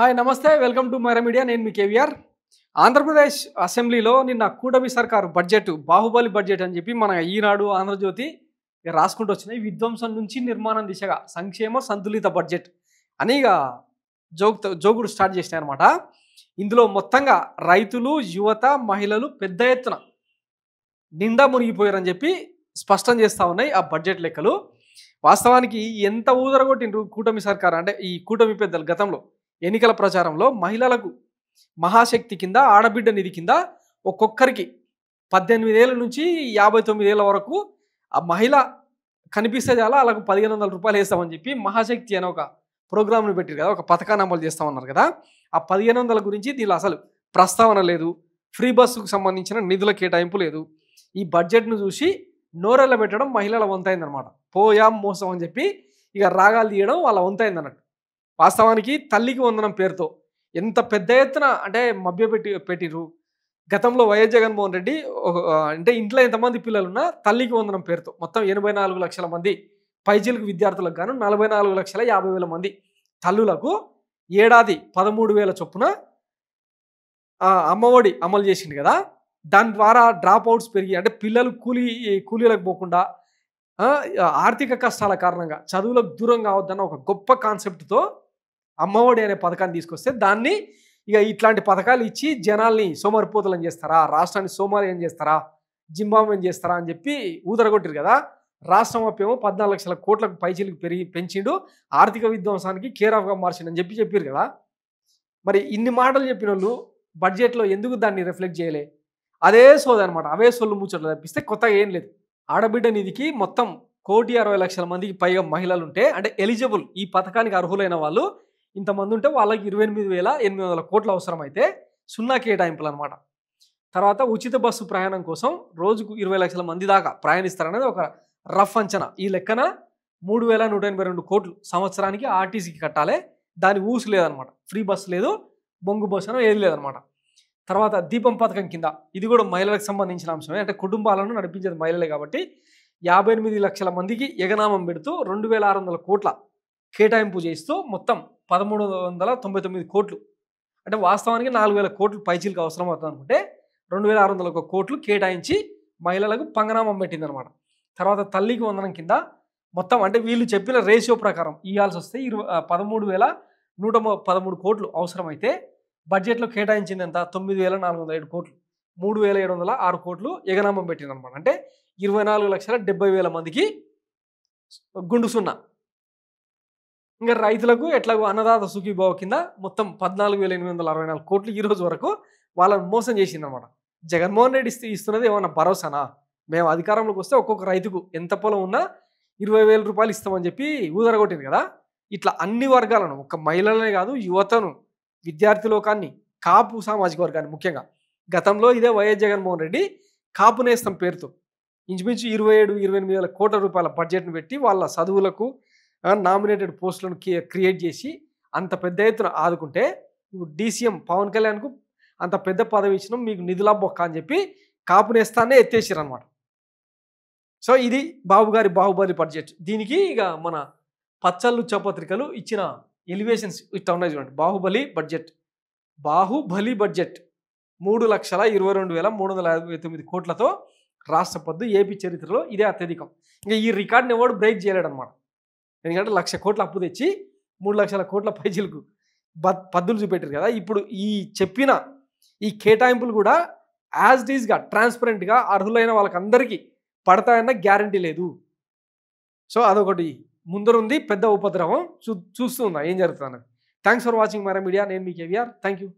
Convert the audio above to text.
Hi నమస్తే welcome to Myra media నేను మీ కేవీఆర్ ఆంధ్రప్రదేశ్ అసెంబ్లీలో నిన్న కూటమి సర్కారు బడ్జెట్ బాహుబలి బడ్జెట్ అని చెప్పి మన ఈనాడు ఆంధ్రజ్యోతి రాసుకుంటూ వచ్చినాయి విధ్వంసం నుంచి నిర్మాణం దిశగా సంక్షేమ సంతులిత బడ్జెట్ అని ఇక జోగుడు స్టార్ట్ చేసినాయి అనమాట. ఇందులో మొత్తంగా రైతులు యువత మహిళలు పెద్ద ఎత్తున నిండా మునిగిపోయారని చెప్పి స్పష్టం చేస్తూ ఉన్నాయి ఆ బడ్జెట్ లెక్కలు. వాస్తవానికి ఎంత ఊదరగొట్టిండ్రు కూటమి సర్కారు అంటే ఈ కూటమి పెద్దలు గతంలో ఎన్నికల ప్రచారంలో మహిళలకు మహాశక్తి కింద ఆడబిడ్డ నిధి కింద ఒక్కొక్కరికి 18 ఏళ్ళ నుంచి 59 ఏళ్ళ వరకు ఆ మహిళ కనిపిస్తే చాలా అలాగ 1500 రూపాయలు వేస్తామని చెప్పి మహాశక్తి అనే ఒక ప్రోగ్రామ్ను పెట్టారు కదా, ఒక పథకాన్ని అమలు చేస్తామన్నారు కదా. ఆ 1500 గురించి దీనిలో అసలు ప్రస్తావన లేదు, ఫ్రీ బస్సుకు సంబంధించిన నిధుల కేటాయింపు లేదు. ఈ బడ్జెట్ను చూసి నోరెళ్ళ పెట్టడం మహిళల వంతైందనమాట. పోయాం మోసం అని చెప్పి ఇక రాగాలు తీయడం వాళ్ళ వంతైంది అన్నట్టు. వాస్తవానికి తల్లికి వందనం పేరుతో ఎంత పెద్ద ఎత్తున అంటే పెట్టిరు. గతంలో వైఎస్ జగన్మోహన్ రెడ్డి అంటే ఇంట్లో ఎంతమంది పిల్లలున్నా తల్లికి వందనం పేరుతో మొత్తం 84 లక్షల మంది పైచిలకు విద్యార్థులకు గాను 44,50,000 మంది తల్లులకు ఏడాది 13,000 చొప్పున అమ్మఒడి అమలు చేసింది కదా. దాని ద్వారా డ్రాప్ అవుట్స్ పెరిగి అంటే పిల్లలు కూలీలకు పోకుండా ఆర్థిక కష్టాల కారణంగా చదువులకు దూరం కావద్దన్న ఒక గొప్ప కాన్సెప్ట్తో అమ్మఒడి అనే పథకాన్ని తీసుకొస్తే దాన్ని ఇక ఇట్లాంటి పథకాలు ఇచ్చి జనాల్ని సోమరిపోతులను చేస్తారా, రాష్ట్రాన్ని సోమారియం చేస్తారా, జింబాబ్వేని చేస్తారా అని చెప్పి ఊదరగొట్టారు కదా. రాష్ట్రం అప్పేమో 14 లక్షల కోట్లకు పైచీలకు పెంచిండు, ఆర్థిక విధ్వంసానికి కేర్ ఆఫ్గా మార్చిండు అని చెప్పారు కదా. మరి ఇన్ని మాటలు చెప్పిన వాళ్ళు బడ్జెట్లో ఎందుకు దాన్ని రిఫ్లెక్ట్ చేయలే? అదే సోది అనమాట, అవే సొల్లు ముచ్చట్లు తప్పిస్తే కొత్తగా ఏం లేదు. ఆడబిడ్డ నిధికి మొత్తం 1,60,00,000 మందికి పైగా మహిళలు ఉంటే అంటే ఎలిజిబుల్ ఈ పథకానికి అర్హులైన వాళ్ళు ఇంతమంది ఉంటే వాళ్ళకి 28,800 కోట్లు అవసరమైతే 0 కేటాయింపులు అనమాట. తర్వాత ఉచిత బస్సు ప్రయాణం కోసం రోజుకు 20 లక్షల మంది దాకా ప్రయాణిస్తారనేది ఒక రఫ్ అంచనా. ఈ లెక్కన 3,182 కోట్లు సంవత్సరానికి ఆర్టీసీకి కట్టాలి. దాని ఊసు లేదనమాట, ఫ్రీ బస్సు లేదు, బొంగు బస్సు అనో ఏది లేదనమాట. తర్వాత దీపం పథకం కింద ఇది కూడా మహిళలకు సంబంధించిన అంశమే, అంటే కుటుంబాలను నడిపించేది మహిళలే కాబట్టి 58 లక్షల మందికి ఎగనామం పెడుతూ 2,600 కోట్ల కేటాయింపు చేస్తూ మొత్తం 1,399 కోట్లు అంటే వాస్తవానికి 4,000 కోట్లు పైచీలకు అవసరం అవుతుంది అనుకుంటే 2,600 కోట్లు కేటాయించి మహిళలకు పంగనామం పెట్టిందనమాట. తర్వాత తల్లికి వందనం కింద మొత్తం అంటే వీళ్ళు చెప్పిన రేషియో ప్రకారం ఇవ్వాల్సి వస్తే 13,113 కోట్లు అవసరమైతే బడ్జెట్లో కేటాయించింది ఎంత? 9,407 కోట్లు, 3,706 కోట్లు ఎగనామం పెట్టిందనమాట. అంటే 24,70,000 మందికి గుండు సున్నా. ఇంకా రైతులకు ఎట్లాగో అన్నదాత సుఖీభావ కింద మొత్తం 14,864 కోట్లు ఈ రోజు వరకు వాళ్ళని మోసం చేసిందనమాట. జగన్మోహన్ రెడ్డి ఇస్తున్నది ఏమన్నా భరోసానా? మేము అధికారంలోకి వస్తే ఒక్కొక్క రైతుకు ఎంత పొలం ఉన్నా 20,000 రూపాయలు ఇస్తామని చెప్పి ఊదరగొట్టింది కదా. ఇట్లా అన్ని వర్గాలను, ఒక మహిళలనే కాదు యువతను, విద్యార్థి లోకాన్ని, కాపు సామాజిక వర్గాన్ని ముఖ్యంగా గతంలో ఇదే వైఎస్ జగన్మోహన్ రెడ్డి కాపు నేస్తం పేరుతో ఇంచుమించు 27-28 కోట్ల రూపాయల బడ్జెట్ను పెట్టి వాళ్ళ చదువులకు నామినేటెడ్ పోస్టులను క్రియేట్ చేసి అంత పెద్ద ఎత్తున ఆదుకుంటే ఇప్పుడు డీసీఎం పవన్ కళ్యాణ్కు అంత పెద్ద పదవి ఇచ్చినాం మీకు నిధుల బొక్క అని చెప్పి కాపు నేస్తానే ఎత్తేసారు అనమాట. సో ఇది బాహుబలి బడ్జెట్. దీనికి ఇక మన పచ్చళ్ళు చపత్రికలు ఇచ్చిన ఎలివేషన్స్ ఇట్లా ఉన్నాయి చూడండి. బాహుబలి బడ్జెట్ 3,22,359 కోట్లతో రాష్ట్ర పద్దు ఏపీ చరిత్రలో ఇదే అత్యధికం. ఇంకా ఈ రికార్డుని ఎవడు బ్రేక్ చేయలేడు అనమాట. ఎందుకంటే 1,00,000 కోట్ల అప్పు తెచ్చి 3 లక్షల కోట్ల పైచీలకు పద్దులు చూపెట్టారు కదా. ఇప్పుడు ఈ చెప్పిన ఈ కేటాయింపులు కూడా యాజ్ ఇట్ ఈస్గా ట్రాన్స్పరెంట్గా అర్హులైన వాళ్ళకందరికీ పడతాయన్న గ్యారంటీ లేదు. సో అదొకటి ముందరుంది పెద్ద ఉపద్రవం. చూస్తూ ఉందా ఏం జరుగుతుంది. Thanks for watching Maira media. నేను మీ కేవీఆర్. Thank you.